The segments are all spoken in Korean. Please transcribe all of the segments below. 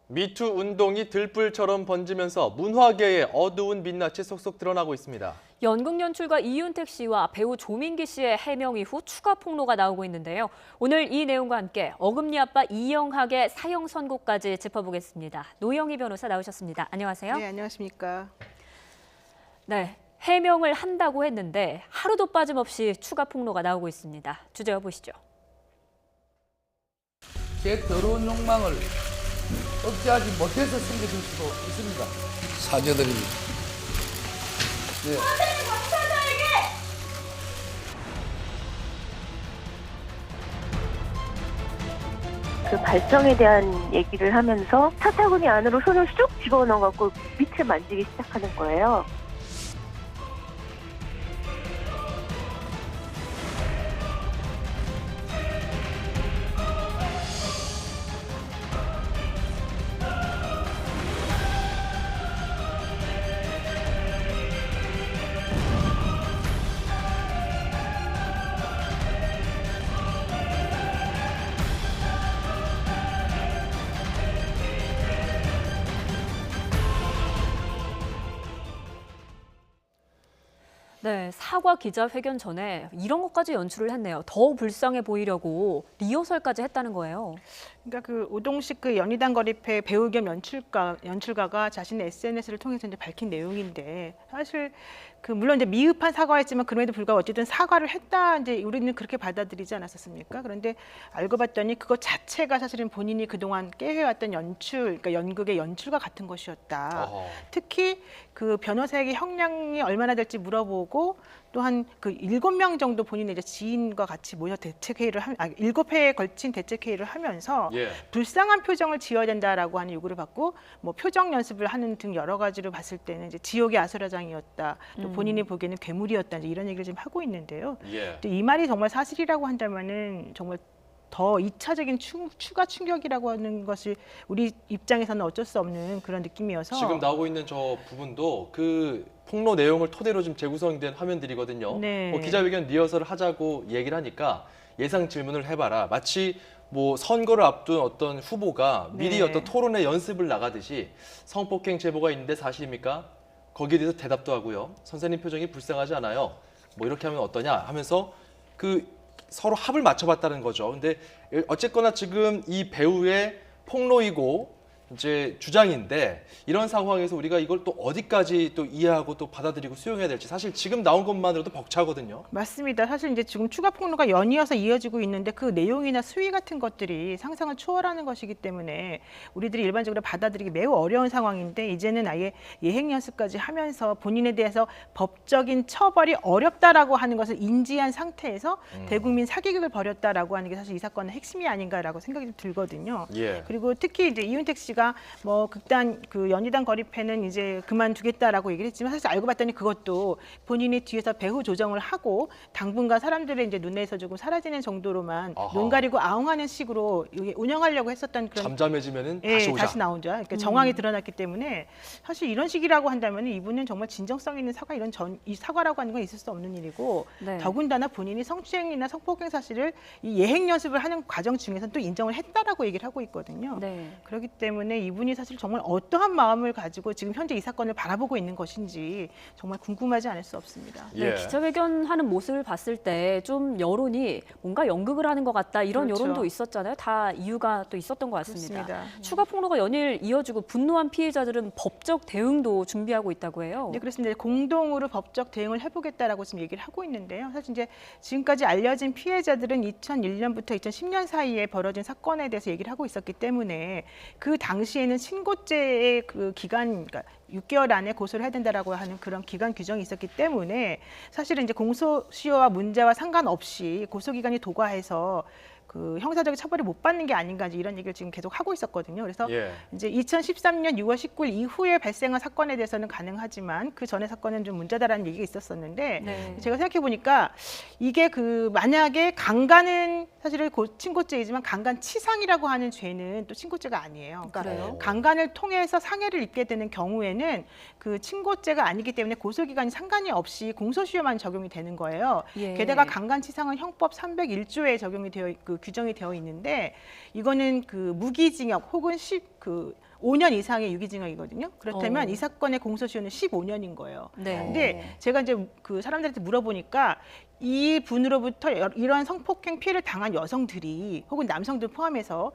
미투 운동이 들불처럼 번지면서 문화계의 어두운 민낯이 속속 드러나고 있습니다. 연극 연출가 이윤택 씨와 배우 조민기 씨의 해명 이후 추가 폭로가 나오고 있는데요. 오늘 이 내용과 함께 어금니 아빠 이영학의 사형 선고까지 짚어보겠습니다. 노영희 변호사 나오셨습니다. 안녕하세요. 네, 안녕하십니까. 네, 해명을 한다고 했는데 하루도 빠짐없이 추가 폭로가 나오고 있습니다. 주제와 보시죠. 제 더러운 욕망을 억제하지 못해서 숨겨질 수도 있습니다. 사죄드립니다. 네. 그 발정에 대한 얘기를 하면서 사타구니 안으로 손을 쑥 집어넣어갖고 밑을 만지기 시작하는 거예요. 네, 사과 기자회견 전에 이런 것까지 연출을 했네요. 더 불쌍해 보이려고 리허설까지 했다는 거예요. 그러니까 그 오동식 그 연희당 거립회 배우 겸 연출가가 자신의 SNS를 통해서 이제 밝힌 내용인데 사실 그 물론 이제 미흡한 사과였지만 그럼에도 불구하고 어쨌든 사과를 했다 이제 우리는 그렇게 받아들이지 않았었습니까? 그런데 알고 봤더니 그것 자체가 사실은 본인이 그동안 깨해왔던 그러니까 연극의 연출과 같은 것이었다. 특히 그 변호사에게 형량이 얼마나 될지 물어보고 또한 그 7명 정도 본인의 이제 지인과 같이 모여 대책회의를 7회에 걸친 대책회의를 하면서 불쌍한 표정을 지어야 된다라고 하는 요구를 받고 뭐 표정 연습을 하는 등 여러 가지로 봤을 때는 이제 지옥의 아수라장이었다. 또 본인이 보기에는 괴물이었다. 이제 이런 얘기를 지금 하고 있는데요. 이 말이 정말 사실이라고 한다면은 정말 더 2차적인 추가 충격이라고 하는 것이 우리 입장에서는 어쩔 수 없는 그런 느낌이어서 지금 나오고 있는 저 부분도 그 폭로 내용을 토대로 좀 재구성된 화면들이거든요. 네. 뭐 기자회견 리허설을 하자고 얘기를 하니까 예상 질문을 해봐라. 마치 뭐 선거를 앞둔 어떤 후보가 미리 어떤 토론회 연습을 나가듯이 성폭행 제보가 있는데 사실입니까? 거기에 대해서 대답도 하고요. 선생님 표정이 불쌍하지 않아요. 뭐 이렇게 하면 어떠냐 하면서 그 서로 합을 맞춰봤다는 거죠. 근데 어쨌거나 지금 이 배우의 폭로이고 이제 주장인데 이런 상황에서 우리가 이걸 또 어디까지 또 이해하고 또 받아들이고 수용해야 될지 사실 지금 나온 것만으로도 벅차거든요. 맞습니다. 사실 이제 지금 추가 폭로가 연이어서 이어지고 있는데 그 내용이나 수위 같은 것들이 상상을 초월하는 것이기 때문에 우리들이 일반적으로 받아들이기 매우 어려운 상황인데 이제는 아예 예행 연습까지 하면서 본인에 대해서 법적인 처벌이 어렵다라고 하는 것을 인지한 상태에서 대국민 사기극을 벌였다라고 하는 게 사실 이 사건의 핵심이 아닌가라고 생각이 좀 들거든요. 그리고 특히 이제 이윤택 씨가 뭐 극단 그 연희당 거립회는 이제 그만두겠다라고 얘기를 했지만 사실 알고 봤더니 그것도 본인이 뒤에서 배후 조정을 하고 당분간 사람들의 이제 눈에서 조금 사라지는 정도로만 눈 가리고 아웅하는 식으로 운영하려고 했었던 그런 잠잠해지면은 다시 오자. 다시 나오죠. 그러니까 정황이 드러났기 때문에 사실 이런 식이라고 한다면 이분은 정말 진정성 있는 사과 이 사과라고 하는 건 있을 수 없는 일이고 더군다나 본인이 성추행이나 성폭행 사실을 이 예행 연습을 하는 과정 중에서 또 인정을 했다라고 얘기를 하고 있거든요. 그렇기 때문에 이분이 사실 정말 어떠한 마음을 가지고 지금 현재 이 사건을 바라보고 있는 것인지 정말 궁금하지 않을 수 없습니다. 네, 기자회견하는 모습을 봤을 때 좀 여론이 뭔가 연극을 하는 것 같다 이런 여론도 있었잖아요. 다 이유가 또 있었던 것 같습니다. 그렇습니다. 추가 폭로가 연일 이어지고 분노한 피해자들은 법적 대응도 준비하고 있다고 해요. 네, 그렇습니다. 공동으로 법적 대응을 해보겠다라고 지금 얘기를 하고 있는데요. 사실 이제 지금까지 알려진 피해자들은 2001년부터 2010년 사이에 벌어진 사건에 대해서 얘기를 하고 있었기 때문에 그 당시에는 신고죄의 그 기간, 그러니까 6개월 안에 고소를 해야 된다라고 하는 그런 기간 규정이 있었기 때문에 사실은 이제 공소시효와 문제와 상관없이 고소 기간이 도과해서 그 형사적인 처벌을 못 받는 게 아닌가 이런 얘기를 지금 계속 하고 있었거든요. 그래서 이제 2013년 6월 19일 이후에 발생한 사건에 대해서는 가능하지만 그 전의 사건은 좀 문제다라는 얘기가 있었었는데 제가 생각해 보니까 이게 그 만약에 강간은 사실은 친고죄이지만 강간치상이라고 하는 죄는 또 친고죄가 아니에요. 그러니까 강간을 통해서 상해를 입게 되는 경우에는 그 친고죄가 아니기 때문에 고소기간이 상관이 없이 공소시효만 적용이 되는 거예요. 게다가 강간치상은 형법 301조에 적용이 되어 그 규정이 되어 있는데 이거는 그 무기징역 혹은 5년 이상의 유기징역이거든요. 그렇다면 이 사건의 공소시효는 15년인 거예요. 네. 근데 제가 이제 그 사람들한테 물어보니까 이 분으로부터 이러한 성폭행 피해를 당한 여성들이 혹은 남성들 포함해서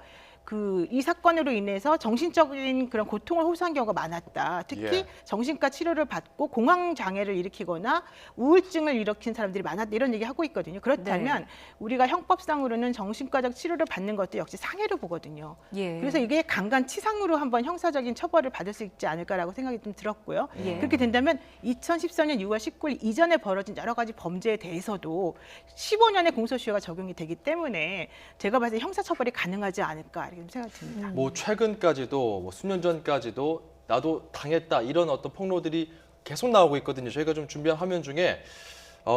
이 사건으로 인해서 정신적인 그런 고통을 호소한 경우가 많았다. 특히 예. 정신과 치료를 받고 공황 장애를 일으키거나 우울증을 일으킨 사람들이 많았다. 이런 얘기 하고 있거든요. 그렇다면 우리가 형법상으로는 정신과적 치료를 받는 것도 역시 상해로 보거든요. 예. 그래서 이게 강간치상으로 한번 형사적인 처벌을 받을 수 있지 않을까라고 생각이 좀 들었고요. 예. 그렇게 된다면 2014년 6월 19일 이전에 벌어진 여러 가지 범죄에 대해서도 15년의 공소시효가 적용이 되기 때문에 제가 봤을 때 형사처벌이 가능하지 않을까 이렇게 생각이 듭니다. 뭐 최근까지도 뭐 수년 전까지도 나도 당했다 이런 어떤 폭로들이 계속 나오고 있거든요. 저희가 좀 준비한 화면 중에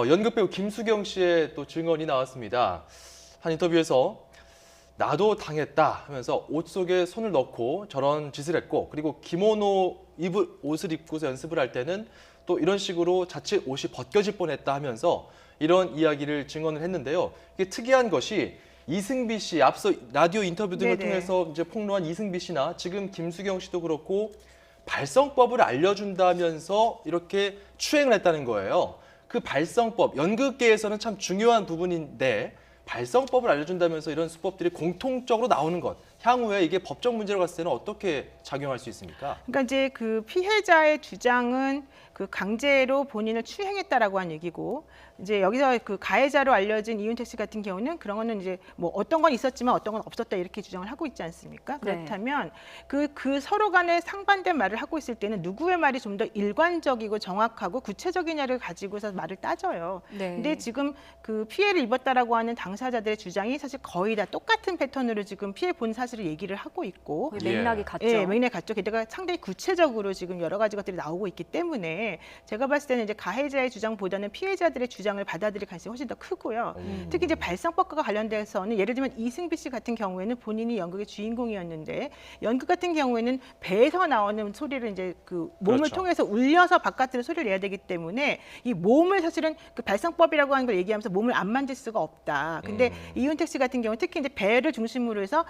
연극 배우 김수경 씨의 또 증언이 나왔습니다. 한 인터뷰에서 나도 당했다 하면서 옷 속에 손을 넣고 저런 짓을 했고 그리고 기모노 옷을 입고서 연습을 할 때는 또 이런 식으로 자칫 옷이 벗겨질 뻔했다 하면서 이런 이야기를 증언을 했는데요. 이게 특이한 것이 이승비 씨 앞서 라디오 인터뷰 등을 네네. 통해서 이제 폭로한 이승비 씨나 지금 김수경 씨도 그렇고 발성법을 알려준다면서 이렇게 추행을 했다는 거예요. 그 발성법 연극계에서는 참 중요한 부분인데 발성법을 알려준다면서 이런 수법들이 공통적으로 나오는 것 향후에 이게 법적 문제로 갔을 때는 어떻게 작용할 수 있습니까? 그러니까 이제 그 피해자의 주장은 그 강제로 본인을 추행했다라고 한 얘기고 이제 여기서 그 가해자로 알려진 이윤택 씨 같은 경우는 그런 거는 이제 뭐 어떤 건 있었지만 어떤 건 없었다 이렇게 주장을 하고 있지 않습니까? 네. 그렇다면 그 서로 간에 상반된 말을 하고 있을 때는 누구의 말이 좀 더 일관적이고 정확하고 구체적이냐를 가지고서 말을 따져요. 네. 근데 지금 그 피해를 입었다라고 하는 당사자들의 주장이 사실 거의 다 똑같은 패턴으로 지금 피해 본 사실을 얘기를 하고 있고 거의 맥락이 예. 같죠. 예, 맥락이 같죠. 게다가 상당히 구체적으로 지금 여러 가지 것들이 나오고 있기 때문에 제가 봤을 때는 이제 가해자의 주장보다는 피해자들의 주장을 받아들일 가능성이 훨씬 더 크고요. 특히 이제 발성법과 관련돼서는 예를 들면 이승비 씨 같은 경우에는 본인이 연극의 주인공이었는데 연극 같은 경우에는 배에서 나오는 소리를 이제 그 몸을 그렇죠. 통해서 울려서 바깥으로 소리를 내야 되기 때문에 이 몸을 사실은 그 발성법이라고 하는 걸 얘기하면서 몸을 안 만질 수가 없다. 근데 이윤택 씨 같은 경우는 특히 이제 배를 중심으로 해서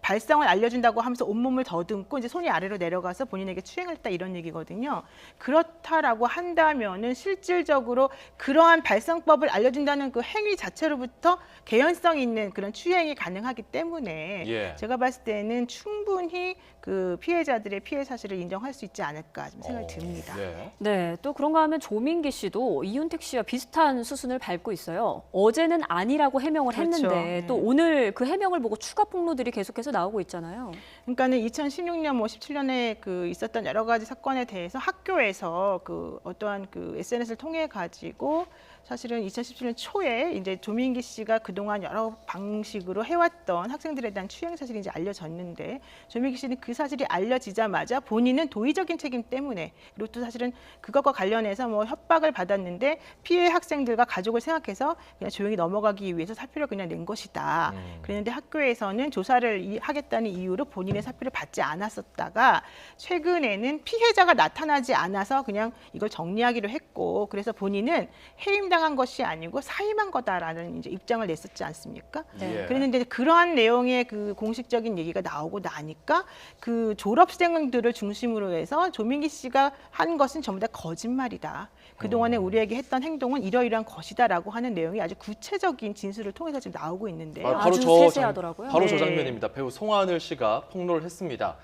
발성을 알려준다고 하면서 온몸을 더듬고 이제 손이 아래로 내려가서 본인에게 추행했다 이런 얘기거든요. 그렇다라고 한다면은 실질적으로 그러한 발성법을 알려준다는 그 행위 자체로부터 개연성 있는 그런 추행이 가능하기 때문에 예. 제가 봤을 때는 충분히 그 피해자들의 피해 사실을 인정할 수 있지 않을까 좀 생각이 듭니다. 네. 네, 또 그런가 하면 조민기 씨도 이윤택 씨와 비슷한 수순을 밟고 있어요. 어제는 아니라고 해명을 그렇죠. 했는데 네. 또 오늘 그 해명을 보고 추가 폭로들이 계속해서 나오고 있잖아요. 그러니까는 2016년 뭐 17년에 그 있었던 여러 가지 사건에 대해서 학교에서 그 어떠한 그 SNS를 통해 가지고 사실은 2017년 초에 이제 조민기 씨가 그동안 여러 방식으로 해왔던 학생들에 대한 추행 사실이 이제 알려졌는데 조민기 씨는 그 사실이 알려지자마자 본인은 도의적인 책임 때문에 그리고 또 사실은 그것과 관련해서 뭐 협박을 받았는데 피해 학생들과 가족을 생각해서 그냥 조용히 넘어가기 위해서 사표를 그냥 낸 것이다. 그랬는데 학교에서는 조사를 하겠다는 이유로 본인의 사표를 받지 않았었다가 최근에는 피해자가 나타나지 않아서 그냥 이걸 정리하기로 했고 그래서 본인은 해임당한 것이 아니고 사임한 거다라는 이제 입장을 냈었지 않습니까? 네. 예. 그랬는데 그러한 내용의 그 공식적인 얘기가 나오고 나니까 그 졸업생들을 중심으로 해서 조민기 씨가 한 것은 전부 다 거짓말이다. 그동안에 우리에게 했던 행동은 이러이러한 것이다라고 하는 내용이 아주 구체적인 진술을 통해서 지금 나오고 있는데요. 아주 세세하더라고요. 바로 저 네. 장면입니다. 배우 송하늘 씨가 폭로를 했습니다.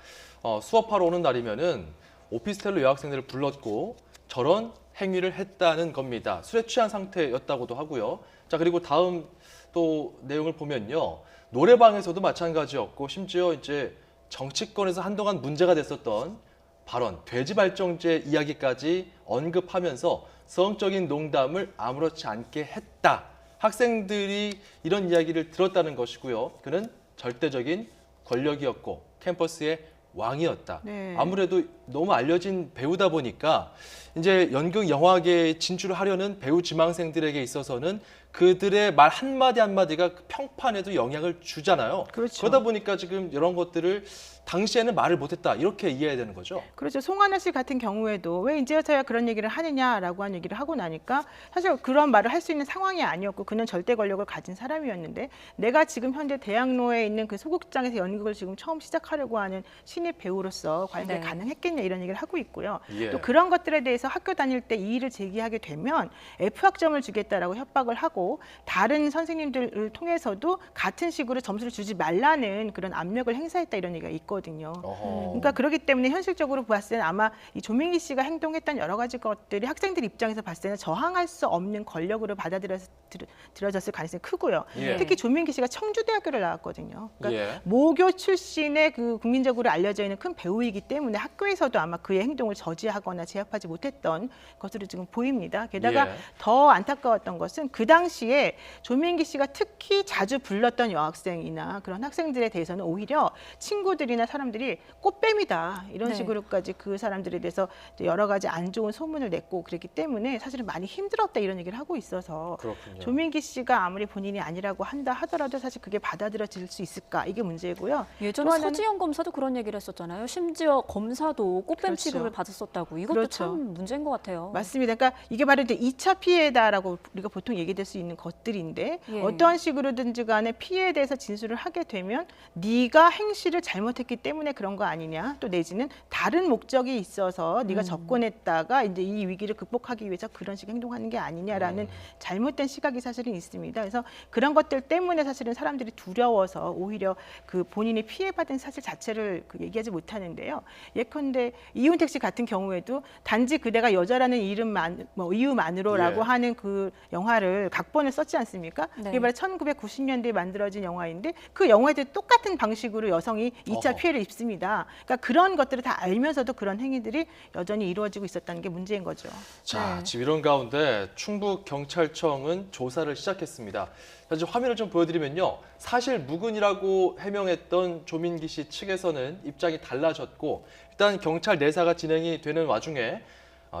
수업하러 오는 날이면은 오피스텔로 여학생들을 불렀고 저런 행위를 했다는 겁니다. 술에 취한 상태였다고도 하고요. 자, 그리고 다음 또 내용을 보면요. 노래방에서도 마찬가지였고 심지어 이제 정치권에서 한동안 문제가 됐었던 발언, 돼지 발정제 이야기까지 언급하면서 성적인 농담을 아무렇지 않게 했다. 학생들이 이런 이야기를 들었다는 것이고요. 그는 절대적인 권력이었고 캠퍼스의 왕이었다. 네. 아무래도 너무 알려진 배우다 보니까 이제 연극 영화계에 진출을 하려는 배우 지망생들에게 있어서는 그들의 말 한마디 한마디가 그 평판에도 영향을 주잖아요. 그렇죠. 그러다 보니까 지금 이런 것들을 당시에는 말을 못했다 이렇게 이해해야 되는 거죠. 그렇죠. 송하나 씨 같은 경우에도 왜 이제서야 그런 얘기를 하느냐라고 한 얘기를 하고 나니까 사실 그런 말을 할 수 있는 상황이 아니었고 그는 절대 권력을 가진 사람이었는데 내가 지금 현재 대학로에 있는 그 소극장에서 연극을 지금 처음 시작하려고 하는 신입 배우로서 과연 그게 네. 가능했겠냐 이런 얘기를 하고 있고요. 예. 또 그런 것들에 대해서 학교 다닐 때 이의를 제기하게 되면 F학점을 주겠다라고 협박을 하고 다른 선생님들을 통해서도 같은 식으로 점수를 주지 말라는 그런 압력을 행사했다 이런 얘기가 있거든요. 어허. 그러니까 그렇기 때문에 현실적으로 봤을 때는 아마 이 조민기 씨가 행동했던 여러 가지 것들이 학생들 입장에서 봤을 때는 저항할 수 없는 권력으로 받아들여졌을 가능성이 크고요. 예. 특히 조민기 씨가 청주대학교를 나왔거든요. 그러니까 예. 모교 출신의 그 국민적으로 알려져 있는 큰 배우이기 때문에 학교에서도 아마 그의 행동을 저지하거나 제압하지 못했던 것으로 지금 보입니다. 게다가 예. 더 안타까웠던 것은 그 당시에 조민기 씨가 특히 자주 불렀던 여학생이나 그런 학생들에 대해서는 오히려 친구들이나 사람들이 꽃뱀이다 이런 네. 식으로까지 그 사람들에 대해서 이제 여러 가지 안 좋은 소문을 냈고 그랬기 때문에 사실은 많이 힘들었다 이런 얘기를 하고 있어서 그렇군요. 조민기 씨가 아무리 본인이 아니라고 한다 하더라도 사실 그게 받아들여질 수 있을까 이게 문제고요. 예전에 또 하나는- 서지현 검사도 그런 얘기를 했었잖아요. 심지어 검사도 꽃뱀 그렇죠. 취급을 받았었다고. 이것도 그렇죠. 참 문제인 것 같아요. 맞습니다. 그러니까 이게 바로 이제 2차 피해다라고 우리가 보통 얘기될 수 있는 것들인데 예. 어떠한 식으로든지 간에 피해에 대해서 진술을 하게 되면 네가 행실을 잘못했기 때문에 그런 거 아니냐 또 내지는 다른 목적이 있어서 네가 접근했다가 이제 이 위기를 극복하기 위해서 그런 식의 행동하는 게 아니냐라는 잘못된 시각이 사실은 있습니다. 그래서 그런 것들 때문에 사실은 사람들이 두려워서 오히려 그 본인이 피해받은 사실 자체를 그 얘기하지 못하는데요. 예컨대 이윤택 씨 같은 경우에도 단지 그대가 여자라는 이름만 뭐 이유만으로라고 예. 하는 그 영화를 각본을 썼지 않습니까? 네. 그게 바로 1990년대에 만들어진 영화인데 그 영화에도 똑같은 방식으로 여성이 2차 어허. 피해를 입습니다. 그러니까 그런 것들을 다 알면서도 그런 행위들이 여전히 이루어지고 있었다는 게 문제인 거죠. 자, 네. 지금 이런 가운데 충북 경찰청은 조사를 시작했습니다. 현재 화면을 좀 보여드리면요, 사실 무근이라고 해명했던 조민기 씨 측에서는 입장이 달라졌고, 일단 경찰 내사가 진행이 되는 와중에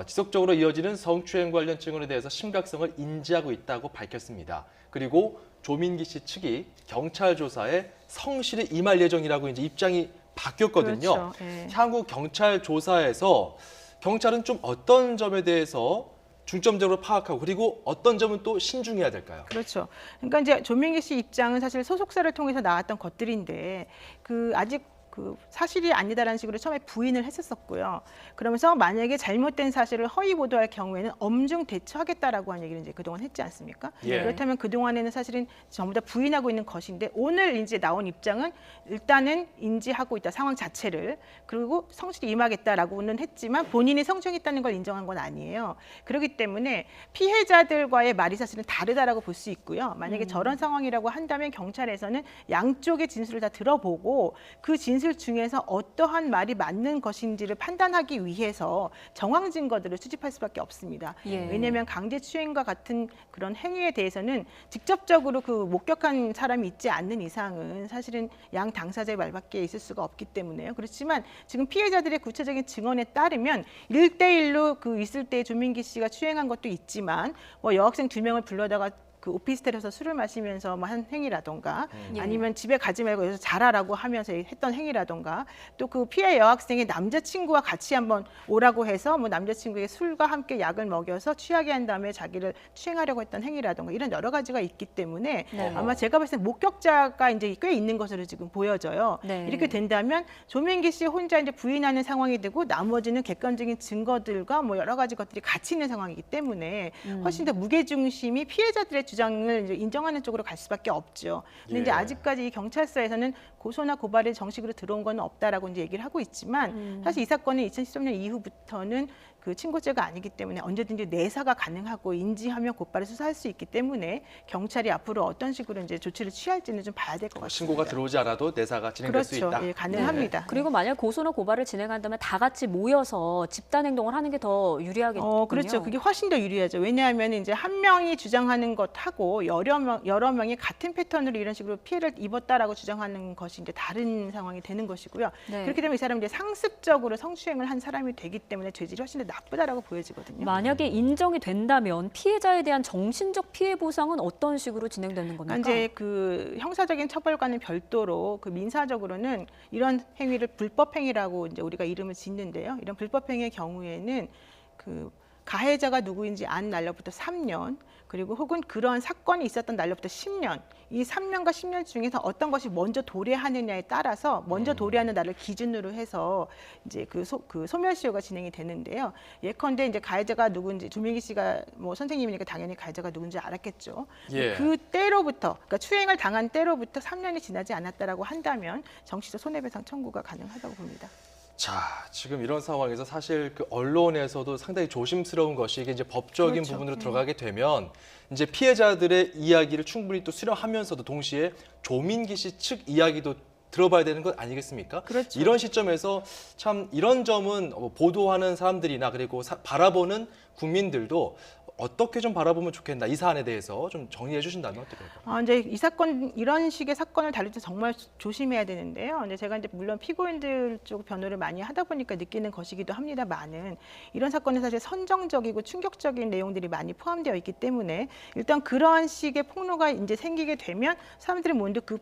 지속적으로 이어지는 성추행 관련 증언에 대해서 심각성을 인지하고 있다고 밝혔습니다. 그리고 조민기 씨 측이 경찰 조사에 성실히 임할 예정이라고 이제 입장이 바뀌었거든요. 그렇죠. 예. 향후 경찰 조사에서 경찰은 좀 어떤 점에 대해서 중점적으로 파악하고 그리고 어떤 점은 또 신중해야 될까요? 그렇죠. 그러니까 이제 조민기 씨 입장은 사실 소속사를 통해서 나왔던 것들인데 그 아직 그 사실이 아니다라는 식으로 처음에 부인을 했었었고요. 그러면서 만약에 잘못된 사실을 허위 보도할 경우에는 엄중 대처하겠다라고 한 얘기를 이제 그동안 했지 않습니까? 예. 그렇다면 그동안에는 사실은 전부 다 부인하고 있는 것인데 오늘 이제 나온 입장은 일단은 인지하고 있다 상황 자체를 그리고 성실히 임하겠다라고는 했지만 본인이 성추행했다는 걸 인정한 건 아니에요. 그렇기 때문에 피해자들과의 말이 사실은 다르다라고 볼 수 있고요. 만약에 저런 상황이라고 한다면 경찰에서는 양쪽의 진술을 다 들어보고 그 진술 중에서 어떠한 말이 맞는 것인지를 판단하기 위해서 정황 증거들을 수집할 수밖에 없습니다. 예. 왜냐하면 강제추행과 같은 그런 행위에 대해서는 직접적으로 그 목격한 사람이 있지 않는 이상은 사실은 양 당사자의 말밖에 있을 수가 없기 때문에요. 그렇지만 지금 피해자들의 구체적인 증언에 따르면 1대1로 그 있을 때 조민기 씨가 추행한 것도 있지만 뭐 여학생 2명을 불러다가 그 오피스텔에서 술을 마시면서 뭐 한 행위라던가 예. 아니면 집에 가지 말고 여기서 자라라고 하면서 했던 행위라던가 또 그 피해 여학생의 남자친구와 같이 한번 오라고 해서 뭐 남자친구에게 술과 함께 약을 먹여서 취하게 한 다음에 자기를 추행하려고 했던 행위라던가 이런 여러 가지가 있기 때문에 네. 아마 제가 봤을 때 목격자가 이제 꽤 있는 것으로 지금 보여져요. 네. 이렇게 된다면 조민기 씨 혼자 이제 부인하는 상황이 되고 나머지는 객관적인 증거들과 뭐 여러 가지 것들이 같이 있는 상황이기 때문에 훨씬 더 무게중심이 피해자들의 주장을 이제 인정하는 쪽으로 갈 수밖에 없죠. 근데 이제 예. 아직까지 이 경찰서에서는 고소나 고발이 정식으로 들어온 건 없다라고 이제 얘기를 하고 있지만 사실 이 사건은 2013년 이후부터는 그 친고죄가 아니기 때문에 언제든지 내사가 가능하고 인지하면 곧바로 수사할 수 있기 때문에 경찰이 앞으로 어떤 식으로 이제 조치를 취할지는 좀 봐야 될 것 같습니다. 신고가 들어오지 않아도 내사가 진행될 수 그렇죠. 있다. 예, 가능합니다. 그리고 만약 고소나 고발을 진행한다면 다 같이 모여서 집단 행동을 하는 게 더 유리하겠군요. 그렇죠. 그게 훨씬 더 유리하죠. 왜냐하면 이제 한 명이 주장하는 것하고 여러 명이 같은 패턴으로 이런 식으로 피해를 입었다라고 주장하는 것이 이제 다른 상황이 되는 것이고요. 네. 그렇게 되면 이 사람이 이제 상습적으로 성추행을 한 사람이 되기 때문에 죄질이 훨씬 더 나쁘다라고 보여지거든요. 만약에 인정이 된다면 피해자에 대한 정신적 피해 보상은 어떤 식으로 진행되는 겁니까? 이제 그 형사적인 처벌과는 별도로 그 민사적으로는 이런 행위를 불법 행위라고 이제 우리가 이름을 짓는데요. 이런 불법 행위의 경우에는 그 가해자가 누구인지 안 날로부터 3년, 그리고 혹은 그런 사건이 있었던 날로부터 10년, 이 3년과 10년 중에서 어떤 것이 먼저 도래하느냐에 따라서 먼저 도래하는 날을 기준으로 해서 이제 그 소멸시효가 진행이 되는데요. 예컨대 이제 가해자가 누군지, 조민기 씨가 뭐 선생님이니까 당연히 가해자가 누군지 알았겠죠. 예. 그 때로부터, 그러니까 추행을 당한 때로부터 3년이 지나지 않았다라고 한다면 정치적 손해배상 청구가 가능하다고 봅니다. 자, 지금 이런 상황에서 사실 그 언론에서도 상당히 조심스러운 것이 이게 이제 법적인 그렇죠. 부분으로 들어가게 되면 이제 피해자들의 이야기를 충분히 또 수렴하면서도 동시에 조민기 씨 측 이야기도 들어봐야 되는 것 아니겠습니까? 그렇죠. 이런 시점에서 참 이런 점은 보도하는 사람들이나 그리고 바라보는 국민들도 어떻게 좀 바라보면 좋겠나, 이 사안에 대해서 좀 정리해 주신다면 어떨까요? 이제 이 사건, 이런 식의 사건을 다룰 때 정말 조심해야 되는데요. 근데 제가 이제 물론 피고인들 쪽 변호를 많이 하다 보니까 느끼는 것이기도 합니다만은 이런 사건은 사실 선정적이고 충격적인 내용들이 많이 포함되어 있기 때문에 일단 그런 식의 폭로가 이제 생기게 되면 사람들이 먼저 그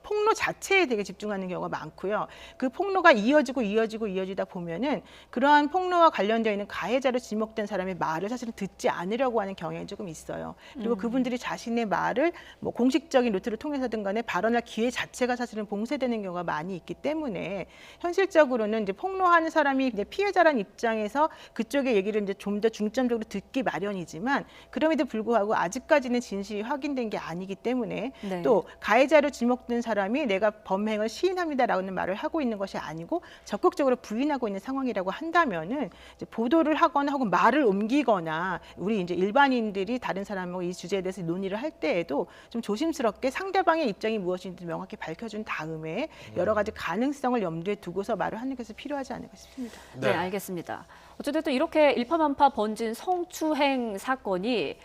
폭로 자체에 되게 집중하는 경우가 많고요. 그 폭로가 이어지다 보면은 그러한 폭로와 관련되어 있는 가해자로 지목된 사람의 말을 사실은 듣지 않으려고 하는 경향이 조금 있어요. 그리고 그분들이 자신의 말을 뭐 공식적인 루트를 통해서든 간에 발언할 기회 자체가 사실은 봉쇄되는 경우가 많이 있기 때문에 현실적으로는 이제 폭로하는 사람이 이제 피해자라는 입장에서 그쪽의 얘기를 이제 좀 더 중점적으로 듣기 마련이지만 그럼에도 불구하고 아직까지는 진실이 확인된 게 아니기 때문에 네. 또 가해자로 지목된 사람이 내가 범행을 시인합니다라는 말을 하고 있는 것이 아니고 적극적으로 부인하고 있는 상황이라고 한다면은 이제 보도를 하거나 혹은 말을 옮기거나 우리 이제 일반인들이 다른 사람하고 이 주제에 대해서 논의를 할 때에도 좀 조심스럽게 상대방의 입장이 무엇인지 명확히 밝혀준 다음에 여러 가지 가능성을 염두에 두고서 말을 하는 것이 필요하지 않을까 싶습니다. 네, 알겠습니다. 어쨌든 이렇게 일파만파 번진 성추행 사건이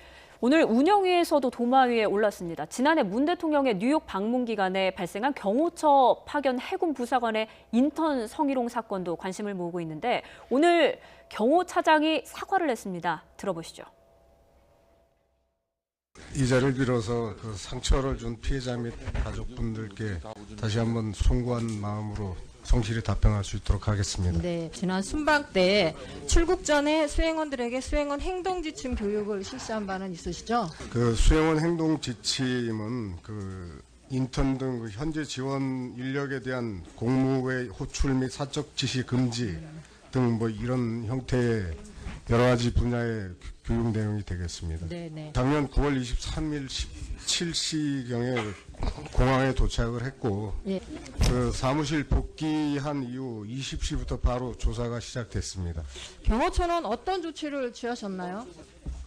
오늘 운영위에서도 도마 위에 올랐습니다. 지난해 문 대통령의 뉴욕 방문 기간에 발생한 경호처 파견 해군 부사관의 인턴 성희롱 사건도 관심을 모으고 있는데 오늘 경호차장이 사과를 했습니다. 들어보시죠. 이 자리를 빌어서 그 상처를 준 피해자 및 가족분들께 다시 한번 송구한 마음으로 성실히 답변할 수 있도록 하겠습니다. 네, 지난 순방 때 출국 전에 수행원들에게 수행원 행동 지침 교육을 실시한 바는 있으시죠? 그 수행원 행동 지침은 그 인턴 등 그 현재 지원 인력에 대한 공무의 호출 및 사적 지시 금지 등 뭐 이런 형태의 여러 가지 분야의 교육 내용이 되겠습니다. 네. 작년 9월 23일 17시경에 공항에 도착을 했고 예. 그 사무실 복귀한 이후 20시부터 바로 조사가 시작됐습니다. 경호처는 어떤 조치를 취하셨나요?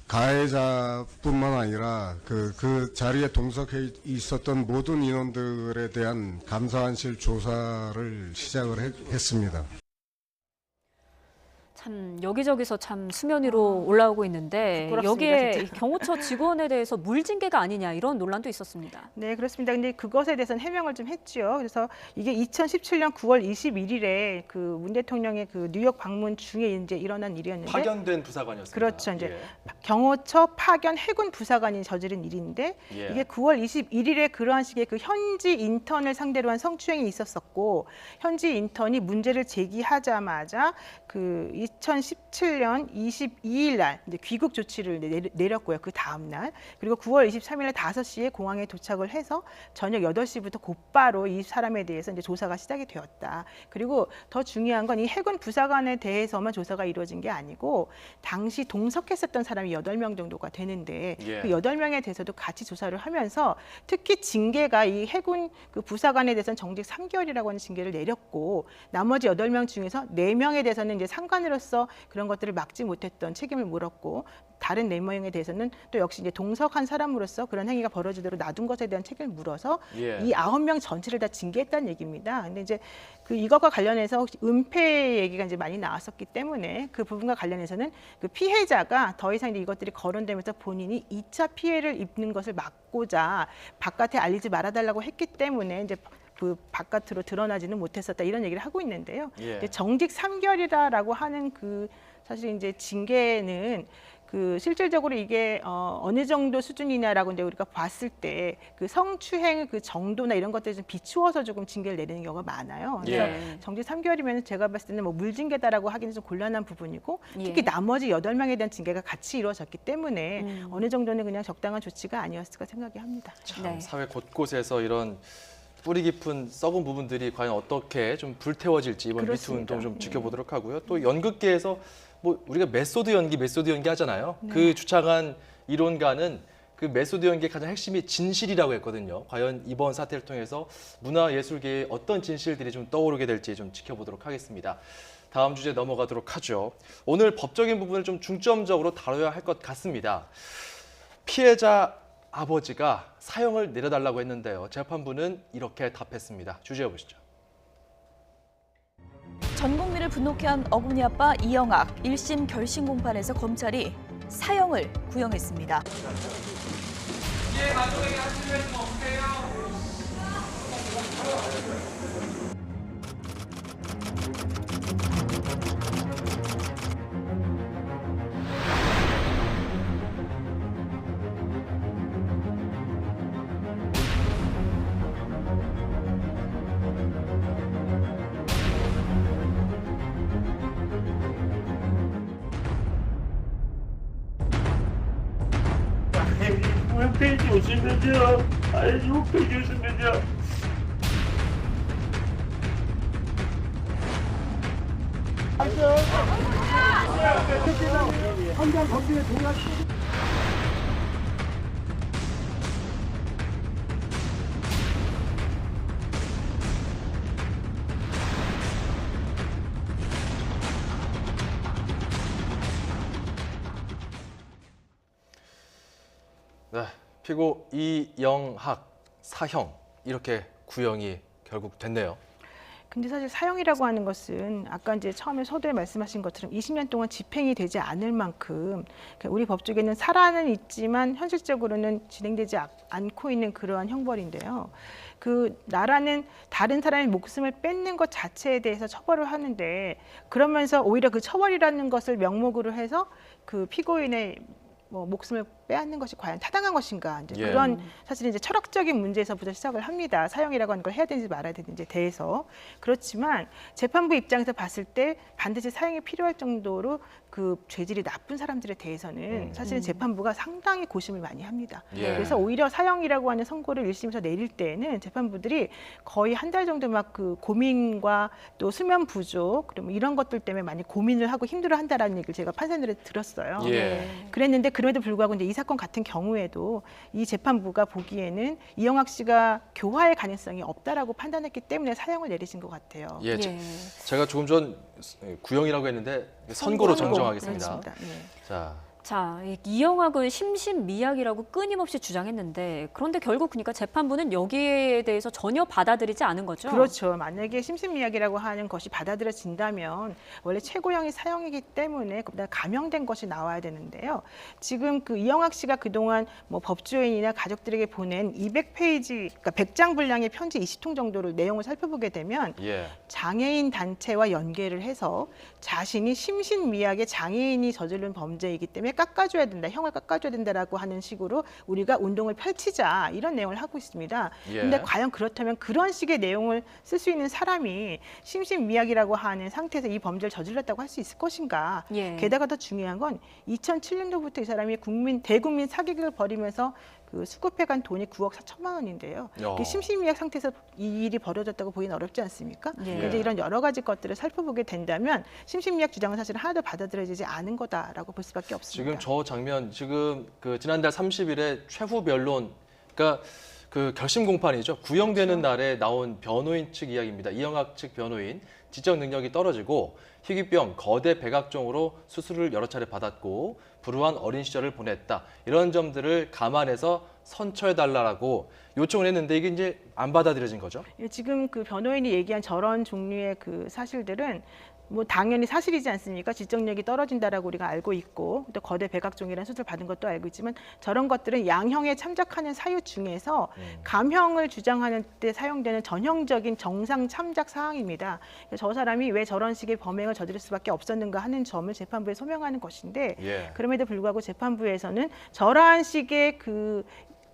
가해자뿐만 아니라 그 자리에 동석해 있었던 모든 인원들에 대한 감사안실 조사를 시작을 했습니다. 참 여기저기서 참 수면 위로 올라오고 있는데 부끄럽습니다, 여기에 진짜. 경호처 직원에 대해서 물징계가 아니냐 이런 논란도 있었습니다. 네, 그렇습니다. 근데 그것에 대해서는 해명을 좀 했죠. 그래서 이게 2017년 9월 21일에 그 문 대통령의 그 뉴욕 방문 중에 이제 일어난 일이었는데 파견된 부사관이었습니다. 그렇죠. 이제 예. 경호처 파견 해군 부사관이 저지른 일인데 예. 이게 9월 21일에 그러한 식의 그 현지 인턴을 상대로 한 성추행이 있었었고 현지 인턴이 문제를 제기하자마자 그 2017년 22일 날 이제 귀국 조치를 내렸고요. 그 다음 날 그리고 9월 23일 날 5시에 공항에 도착을 해서 저녁 8시부터 곧바로 이 사람에 대해서 이제 조사가 시작이 되었다. 그리고 더 중요한 건 이 해군 부사관에 대해서만 조사가 이루어진 게 아니고 당시 동석했었던 사람이 8명 정도가 되는데 예. 그 8명에 대해서도 같이 조사를 하면서 특히 징계가 이 해군 그 부사관에 대해서는 정직 3개월이라고 하는 징계를 내렸고 나머지 8명 중에서 4명에 대해서는 이제 상관으로서 그런 것들을 막지 못했던 책임을 물었고 다른 4명에 대해서는 또 역시 이제 동석한 사람으로서 그런 행위가 벌어지도록 놔둔 것에 대한 책임을 물어서 예. 이 9명 전체를 다 징계했다는 얘기입니다. 근데 이제 그 이것과 관련해서 은폐 얘기가 이제 많이 나왔었기 때문에 그 부분과 관련해서는 그 피해자가 더 이상 이제 이것들이 거론되면서 본인이 2차 피해를 입는 것을 막고자 바깥에 알리지 말아달라고 했기 때문에 이제 그 바깥으로 드러나지는 못했었다 이런 얘기를 하고 있는데요. 예. 근데 정직 3개월이다라고 하는 그 사실 이제 징계는 그 실질적으로 이게 어느 정도 수준이냐라고 이제 우리가 봤을 때 그 성추행의 그 정도나 이런 것들을 좀 비추어서 조금 징계를 내리는 경우가 많아요. 그래서 예. 정직 3개월이면 제가 봤을 때는 뭐 물징계다라고 하기는 좀 곤란한 부분이고 특히 예. 나머지 8명에 대한 징계가 같이 이루어졌기 때문에 어느 정도는 그냥 적당한 조치가 아니었을까 생각이 합니다. 참 네. 사회 곳곳에서 이런 뿌리 깊은 썩은 부분들이 과연 어떻게 좀 불태워질지 이번 미투 그렇습니다. 운동 좀 지켜보도록 하고요. 또 연극계에서 뭐 우리가 메소드 연기 하잖아요. 그 주창한 이론가는 그 메소드 연기의 가장 핵심이 진실이라고 했거든요. 과연 이번 사태를 통해서 문화예술계에 어떤 진실들이 좀 떠오르게 될지 좀 지켜보도록 하겠습니다. 다음 주제 넘어가도록 하죠. 오늘 법적인 부분을 좀 중점적으로 다뤄야 할 것 같습니다. 피해자 아버지가 사형을 내려달라고 했는데요. 재판부는 이렇게 답했습니다. 주제해 보시죠. 전 국민을 분노케 한 어금니 아빠 이영학 1심 결심 공판에서 검찰이 사형을 구형했습니다. 홈페이지 오시면요. 아니 홈페이지 오시면요. 한장 검증에 동의하시고. 네, 피고 이영학 사형 이렇게 구형이 결국 됐네요. 근데 사실 사형이라고 하는 것은 아까 이제 처음에 서두에 말씀하신 것처럼 20년 동안 집행이 되지 않을 만큼 그러니까 우리 법조계는 살아는 있지만 현실적으로는 진행되지 않고 있는 그러한 형벌인데요. 그 나라는 다른 사람의 목숨을 뺏는 것 자체에 대해서 처벌을 하는데 그러면서 오히려 그 처벌이라는 것을 명목으로 해서 그 피고인의 뭐 목숨을 빼앗는 것이 과연 타당한 것인가 이제 예. 그런 사실은 이제 철학적인 문제에서부터 시작을 합니다. 사형이라고 하는 걸 해야 되는지 말아야 되는지에 대해서 그렇지만 재판부 입장에서 봤을 때 반드시 사형이 필요할 정도로 그 죄질이 나쁜 사람들에 대해서는 사실은 재판부가 상당히 고심을 많이 합니다. 예. 그래서 오히려 사형이라고 하는 선고를 1심에서 내릴 때에는 재판부들이 거의 한 달 정도 막 그 고민과 또 수면 부족 그리고 이런 것들 때문에 많이 고민을 하고 힘들어한다라는 얘기를 제가 판사들에 들었어요. 예. 그랬는데 그럼에도 불구하고 이제 이 사건 같은 경우에도 이 재판부가 보기에는 이영학 씨가 교화의 가능성이 없다라고 판단했기 때문에 사형을 내리신 것 같아요. 예, 예. 제가 조금 전 구형이라고 했는데 선고로 정정하겠습니다. 그렇습니다. 예. 자, 자, 이 이영학은 심신미약이라고 끊임없이 주장했는데 그런데 결국 그러니까 재판부는 여기에 대해서 전혀 받아들이지 않은 거죠? 그렇죠. 만약에 심신미약이라고 하는 것이 받아들여진다면 원래 최고형이 사형이기 때문에 그보다 감형된 것이 나와야 되는데요. 지금 그 이영학 씨가 그동안 뭐 법조인이나 가족들에게 보낸 200페이지, 그러니까 100장 분량의 편지 20통 정도로 내용을 살펴보게 되면 예, 장애인 단체와 연계를 해서 자신이 심신미약의 장애인이 저지른 범죄이기 때문에 깎아줘야 된다, 형을 깎아줘야 된다라고 하는 식으로 우리가 운동을 펼치자 이런 내용을 하고 있습니다. 예. 근데 과연 그렇다면 그런 식의 내용을 쓸 수 있는 사람이 심신미약이라고 하는 상태에서 이 범죄를 저질렀다고 할 수 있을 것인가? 예. 게다가 더 중요한 건 2007년도부터 이 사람이 대국민 사기극을 벌이면서 그 수급해간 돈이 9억 4천만 원인데요. 야. 심신미약 상태에서 이 일이 벌어졌다고 보기는 어렵지 않습니까? 예. 이제 이런 여러 가지 것들을 살펴보게 된다면 심신미약 주장은 사실 하나도 받아들여지지 않은 거다라고 볼 수밖에 없습니다. 지금 저 장면 지금 그 지난달 30일에 최후 변론, 그러니까 그 결심 공판이죠. 구형되는 날에 나온 변호인 측 이야기입니다. 이영학 측 변호인 지적 능력이 떨어지고 희귀병, 거대 백악종으로 수술을 여러 차례 받았고 불우한 어린 시절을 보냈다. 이런 점들을 감안해서 선처해달라고 요청을 했는데 이게 이제 안 받아들여진 거죠. 지금 그 변호인이 얘기한 저런 종류의 그 사실들은 뭐 당연히 사실이지 않습니까? 지적력이 떨어진다라고 우리가 알고 있고 또 거대 백악종이라는 수술 받은 것도 알고 있지만 저런 것들은 양형에 참작하는 사유 중에서 감형을 주장하는 때 사용되는 전형적인 정상 참작 사항입니다. 저 사람이 왜 저런 식의 범행을 저지를 수밖에 없었는가 하는 점을 재판부에 소명하는 것인데 예. 그럼에도 불구하고 재판부에서는 저러한 식의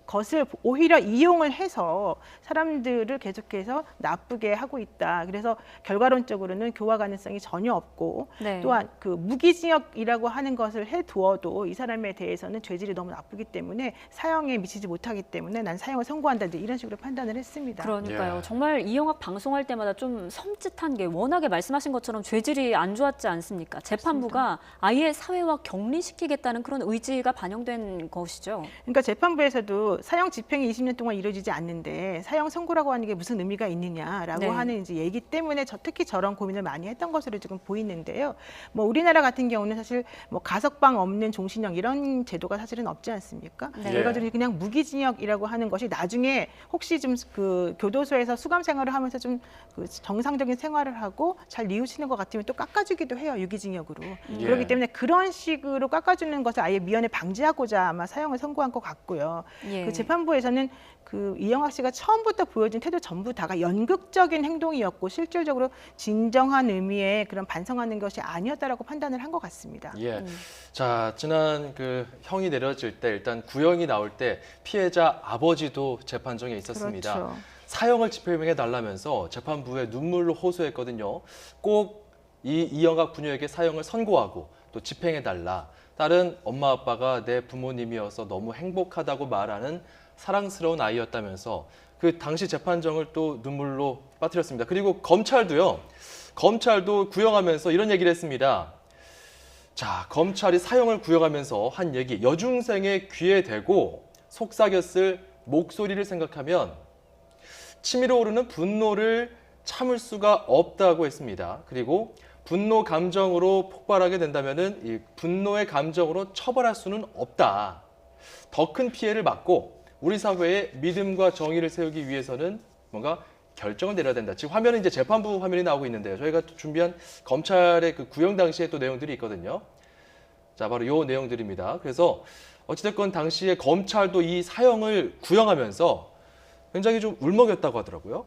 것을 오히려 이용을 해서 사람들을 계속해서 나쁘게 하고 있다. 그래서 결과론적으로는 교화 가능성이 전혀 없고 네. 또한 그 무기징역이라고 하는 것을 해두어도 이 사람에 대해서는 죄질이 너무 나쁘기 때문에 사형에 미치지 못하기 때문에 난 사형을 선고한다. 이런 식으로 판단을 했습니다. 그러니까요. 예. 정말 이영학 방송할 때마다 좀 섬찟한 게 워낙에 말씀하신 것처럼 죄질이 안 좋았지 않습니까? 재판부가 아예 사회와 격리시키겠다는 그런 의지가 반영된 것이죠. 그러니까 재판부에서도 사형 집행이 20년 동안 이루어지지 않는데 사형 선고라고 하는 게 무슨 의미가 있느냐라고 네. 하는 이제 얘기 때문에 특히 저런 고민을 많이 했던 것으로 지금 보이는데요. 뭐 우리나라 같은 경우는 사실 뭐 가석방 없는 종신형 이런 제도가 사실은 없지 않습니까? 네. 결과적으로 그냥 무기징역이라고 하는 것이 나중에 혹시 좀 그 교도소에서 수감 생활을 하면서 좀 그 정상적인 생활을 하고 잘 뉘우치는 것 같으면 또 깎아주기도 해요, 유기징역으로. 예. 그렇기 때문에 그런 식으로 깎아주는 것을 아예 미연에 방지하고자 아마 사형을 선고한 것 같고요. 예. 그 재판부에서는 그 이영학 씨가 처음부터 보여준 태도 전부 다가 연극적인 행동이었고 실질적으로 진정한 의미의 그런 반성하는 것이 아니었다라고 판단을 한 것 같습니다. 예. 자, 지난 그 형이 내려질 때 일단 구형이 나올 때 피해자 아버지도 재판정에 있었습니다. 그렇죠. 사형을 집행해 달라면서 재판부에 눈물로 호소했거든요. 꼭 이 이영학 부녀에게 사형을 선고하고 또 집행해 달라. 딸은 엄마 아빠가 내 부모님이어서 너무 행복하다고 말하는 사랑스러운 아이였다면서 그 당시 재판정을 또 눈물로 빠뜨렸습니다. 그리고 검찰도 구형하면서 이런 얘기를 했습니다. 자, 검찰이 사형을 구형하면서 한 얘기, 여중생의 귀에 대고 속삭였을 목소리를 생각하면 치밀어 오르는 분노를 참을 수가 없다고 했습니다. 그리고 분노 감정으로 폭발하게 된다면은 이 분노의 감정으로 처벌할 수는 없다. 더 큰 피해를 막고 우리 사회의 믿음과 정의를 세우기 위해서는 뭔가 결정을 내려야 된다. 지금 화면은 이제 재판부 화면이 나오고 있는데요. 저희가 또 준비한 검찰의 그 구형 당시의 또 내용들이 있거든요. 자, 바로 요 내용들입니다. 그래서 어찌됐건 당시에 검찰도 이 사형을 구형하면서 굉장히 좀 울먹였다고 하더라고요.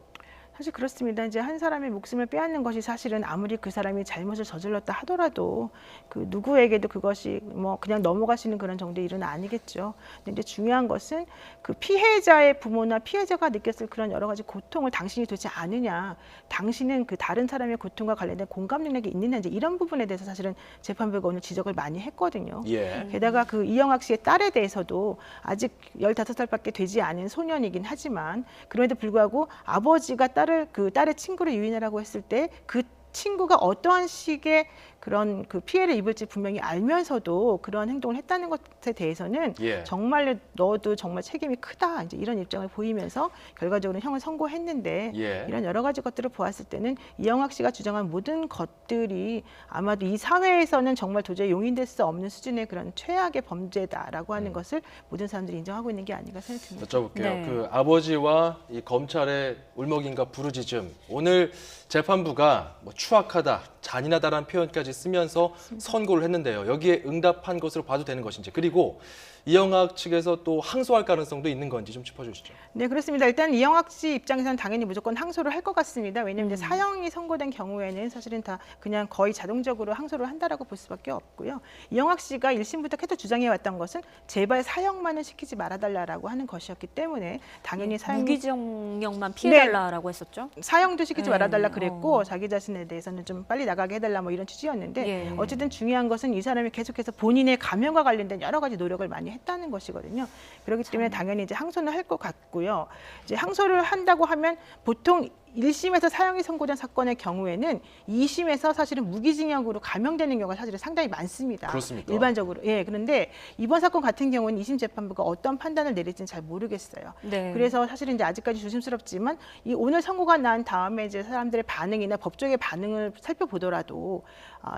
사실 그렇습니다. 이제 한 사람의 목숨을 빼앗는 것이 사실은 아무리 그 사람이 잘못을 저질렀다 하더라도 그 누구에게도 그것이 뭐 그냥 넘어갈 수 있는 그런 정도의 일은 아니겠죠. 근데 이제 중요한 것은 그 피해자의 부모나 피해자가 느꼈을 그런 여러 가지 고통을 당신이 도대체 아느냐, 당신은 그 다른 사람의 고통과 관련된 공감 능력이 있느냐, 이제 이런 부분에 대해서 사실은 재판부가 오늘 지적을 많이 했거든요. 예. 게다가 그 이영학 씨의 딸에 대해서도 아직 15살밖에 되지 않은 소년이긴 하지만 그럼에도 불구하고 아버지가 딸의 친구를 유인하라고 했을 때 그 친구가 어떠한 식의 그런 그 피해를 입을지 분명히 알면서도 그런 행동을 했다는 것에 대해서는 예. 정말 너도 정말 책임이 크다, 이제 이런 입장을 보이면서 결과적으로 형을 선고했는데 예. 이런 여러 가지 것들을 보았을 때는 이영학 씨가 주장한 모든 것들이 아마도 이 사회에서는 정말 도저히 용인될 수 없는 수준의 그런 최악의 범죄다라고 하는 것을 모든 사람들이 인정하고 있는 게 아닌가 생각됩니다. 여쭤볼게요. 네. 그 아버지와 이 검찰의 울먹임과 부르짖음, 오늘 재판부가 뭐 추악하다, 잔인하다라는 표현까지 쓰면서 선고를 했는데요. 여기에 응답한 것으로 봐도 되는 것인지, 그리고 이영학 측에서 또 항소할 가능성도 있는 건지 좀 짚어주시죠. 네, 그렇습니다. 일단 이영학 씨 입장에서는 당연히 무조건 항소를 할 것 같습니다. 왜냐하면 이제 사형이 선고된 경우에는 사실은 다 그냥 거의 자동적으로 항소를 한다라고 볼 수밖에 없고요. 이영학 씨가 1심부터 계속 주장해왔던 것은 제발 사형만은 시키지 말아달라고 하는 것이었기 때문에 당연히 사형이 무기징역만 피해달라라고 했었죠. 사형도 시키지 네. 말아달라 그랬고 자기 자신에 대해서는 좀 빨리 나가게 해달라 뭐 이런 취지였는데 예. 어쨌든 중요한 것은 이 사람이 계속해서 본인의 감형과 관련된 여러 가지 노력을 많이 했다는 것이거든요. 그렇기 때문에 당연히 이제 항소는 할 것 같고요. 이제 항소를 한다고 하면 보통 1심에서 사형이 선고된 사건의 경우에는 2심에서 사실은 무기징역으로 감형되는 경우가 사실은 상당히 많습니다. 그렇습니까? 일반적으로. 예, 그런데 이번 사건 같은 경우는 2심 재판부가 어떤 판단을 내릴지는 잘 모르겠어요. 네. 그래서 사실은 이제 아직까지 조심스럽지만 이 오늘 선고가 난 다음에 이제 사람들의 반응이나 법조계 반응을 살펴보더라도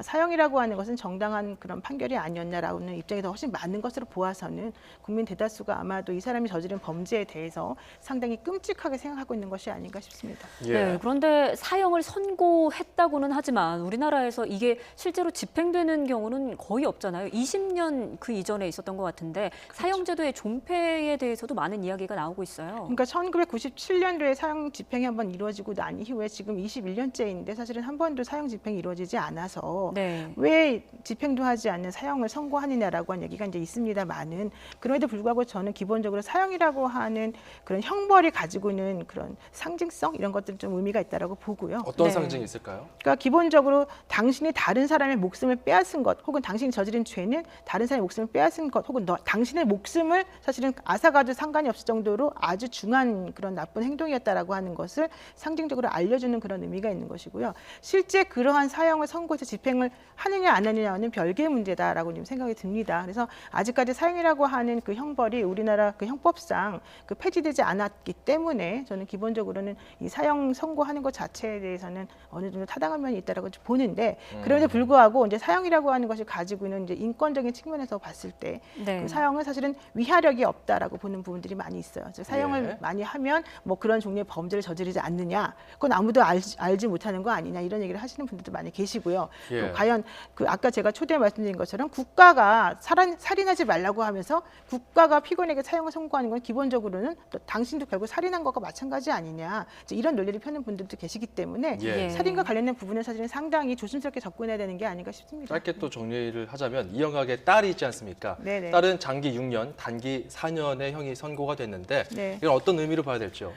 사형이라고 하는 것은 정당한 그런 판결이 아니었나라는 입장이 더 훨씬 많은 것으로 보아서는 국민 대다수가 아마도 이 사람이 저지른 범죄에 대해서 상당히 끔찍하게 생각하고 있는 것이 아닌가 싶습니다. 예. 네, 그런데 사형을 선고했다고는 하지만 우리나라에서 이게 실제로 집행되는 경우는 거의 없잖아요. 20년 그 이전에 있었던 것 같은데 사형제도의 존폐에 대해서도 많은 이야기가 나오고 있어요. 그러니까 1997년도에 사형 집행이 한번 이루어지고 난 이후에 지금 21년째인데 사실은 한 번도 사형 집행이 이루어지지 않아서 네. 왜 집행도 하지 않는 사형을 선고하느냐라고 하는 얘기가 이제 있습니다만은 그럼에도 불구하고 저는 기본적으로 사형이라고 하는 그런 형벌이 가지고 있는 그런 상징성 이런 것들 좀 의미가 있다라고 보고요. 어떤 네. 상징이 있을까요? 그러니까 기본적으로 당신이 다른 사람의 목숨을 빼앗은 것 혹은 당신이 저지른 죄는 다른 사람의 목숨을 빼앗은 것 혹은 당신의 목숨을 사실은 앗아가도 상관이 없을 정도로 아주 중한 그런 나쁜 행동이었다라고 하는 것을 상징적으로 알려주는 그런 의미가 있는 것이고요. 실제 그러한 사형을 선고해서 집행을 하느냐 안 하느냐는 별개의 문제다라고 좀 생각이 듭니다. 그래서 아직까지 사형이라고 하는 그 형벌이 우리나라 그 형법상 그 폐지되지 않았기 때문에 저는 기본적으로는 이 사형 선고하는 것 자체에 대해서는 어느 정도 타당한 면이 있다라고 보는데 그럼에도 불구하고 이제 사형이라고 하는 것이 가지고 있는 이제 인권적인 측면에서 봤을 때 네. 그 사형은 사실은 위화력이 없다라고 보는 부분들이 많이 있어요. 즉 사형을 예. 많이 하면 뭐 그런 종류의 범죄를 저지르지 않느냐, 그건 아무도 알지 못하는 거 아니냐 이런 얘기를 하시는 분들도 많이 계시고요. 예. 또 과연 그 아까 제가 초대에 말씀드린 것처럼 국가가 살인하지 말라고 하면서 국가가 피고인에게 사형을 선고하는 건 기본적으로는 또 당신도 결국 살인한 것과 마찬가지 아니냐 이제 이런 논리를 펴는 분들도 계시기 때문에 예. 살인과 관련된 부분은 사실은 상당히 조심스럽게 접근해야 되는 게 아닌가 싶습니다. 짧게 또 정리를 하자면 이영학의 딸이 있지 않습니까? 네네. 딸은 장기 6년, 단기 4년의 형이 선고가 됐는데 네. 이건 어떤 의미로 봐야 될지요?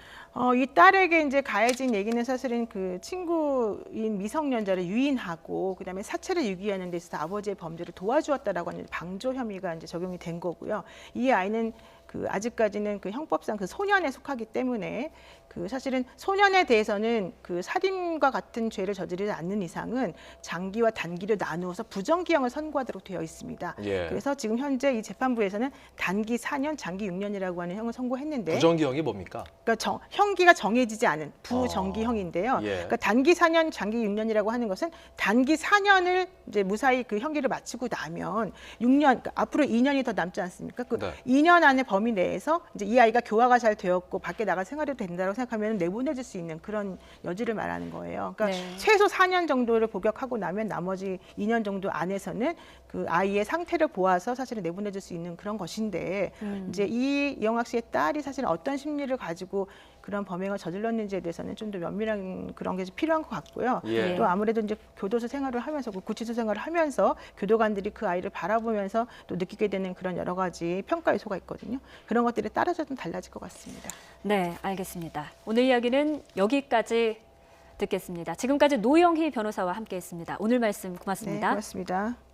이 딸에게 이제 가해진 얘기는 사실은 그 친구인 미성년자를 유인하고 그다음에 사체를 유기하는 데 있어서 아버지의 범죄를 도와주었다라고 하는 방조 혐의가 이제 적용이 된 거고요. 이 아이는 그 아직까지는 그 형법상 그 소년에 속하기 때문에 그 사실은 소년에 대해서는 그 살인과 같은 죄를 저지르지 않는 이상은 장기와 단기로 나누어서 부정기형을 선고하도록 되어 있습니다. 예. 그래서 지금 현재 이 재판부에서는 단기 4년, 장기 6년이라고 하는 형을 선고했는데 부정기형이 뭡니까? 그러니까 형기가 정해지지 않은 부정기형인데요. 예. 그러니까 단기 4년, 장기 6년이라고 하는 것은 단기 4년을 이제 무사히 그 형기를 마치고 나면 6년, 그러니까 앞으로 2년이 더 남지 않습니까? 그 네. 2년 안에 범위 내에서 이제 이 아이가 교화가 잘 되었고 밖에 나갈 생활이 된다고 생각하면 내보내줄 수 있는 그런 여지를 말하는 거예요. 그러니까 네. 최소 4년 정도를 복역하고 나면 나머지 2년 정도 안에서는 그 아이의 상태를 보아서 사실은 내보내줄 수 있는 그런 것인데 이제 이 이영학 씨의 딸이 사실 어떤 심리를 가지고 그런 범행을 저질렀는지에 대해서는 좀 더 면밀한 그런 게 필요한 것 같고요. 예. 또 아무래도 이제 교도소 생활을 하면서 구치소 생활을 하면서 교도관들이 그 아이를 바라보면서 또 느끼게 되는 그런 여러 가지 평가 요소가 있거든요. 그런 것들에 따라서 좀 달라질 것 같습니다. 네, 알겠습니다. 오늘 이야기는 여기까지 듣겠습니다. 지금까지 노영희 변호사와 함께했습니다. 오늘 말씀 네, 고맙습니다. 고맙습니다.